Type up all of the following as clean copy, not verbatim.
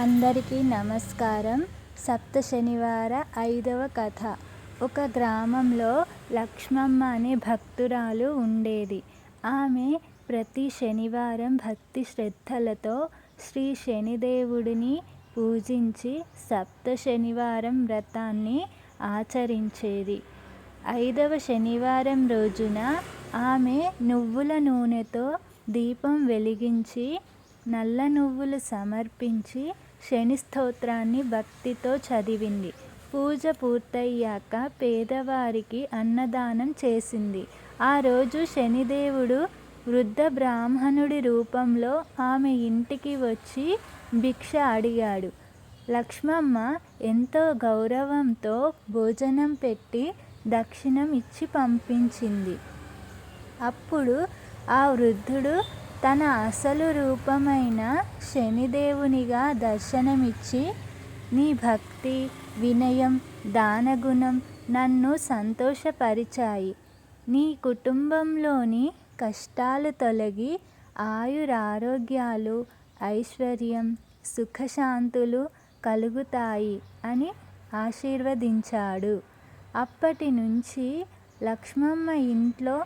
అందరికీ నమస్కారం. సప్త శనివార 5వ కథ. ఒక గ్రామంలో లక్ష్మమ్మ అనే భక్తురాలు ఉండేది. ఆమె ప్రతి శనివారం భక్తి శ్రద్ధలతో శ్రీ శనిదేవుడిని పూజించి సప్త శనివారం వ్రతాన్ని ఆచరించేది. 5వ శనివారం రోజున ఆమె నువ్వుల నూనెతో దీపం వెలిగించి నల్ల నువ్వులు సమర్పించి శని స్తోత్రాన్ని భక్తితో చదివింది. పూజ పూర్తయ్యాక పేదవారికి అన్నదానం చేసింది. ఆ రోజు శనిదేవుడు వృద్ధ బ్రాహ్మణుడి రూపంలో ఆమె ఇంటికి వచ్చి భిక్ష అడిగాడు. లక్ష్మమ్మ ఎంతో గౌరవంతో భోజనం పెట్టి దక్షిణం ఇచ్చి పంపించింది. అప్పుడు ఆ వృద్ధుడు తన అసలు రూపమైన శనిదేవునిగా దర్శనమిచ్చి, నీ భక్తి, వినయం, దానగుణం నన్ను సంతోషపరిచాయి. నీ కుటుంబంలోని కష్టాలు తొలగి ఆయురారోగ్యాలు, ఐశ్వర్యం, సుఖశాంతులు కలుగుతాయి అని ఆశీర్వదించాడు. అప్పటి నుంచి లక్ష్మమ్మ ఇంట్లో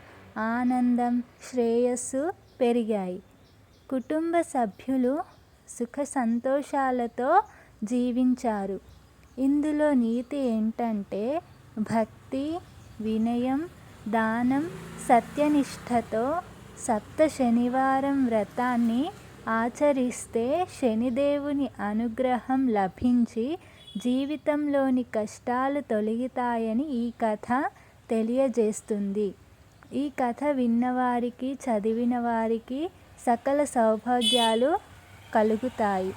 ఆనందం, శ్రేయస్సు పెరిగాయి. కుటుంబ సభ్యులు సుఖ సంతోషాలతో జీవించారు. ఇందులో నీతి ఏంటంటే భక్తి, వినయం, దానం, సత్యనిష్టతో సప్త శనివారం వ్రతాన్ని ఆచరిస్తే శనిదేవుని అనుగ్రహం లభించి జీవితంలోని కష్టాలు తొలగుతాయని ఈ కథ తెలియజేస్తుంది. ఈ కథ విన్నవారికి, చదివిన వారికి సకల సౌభాగ్యాలు కలుగుతాయి.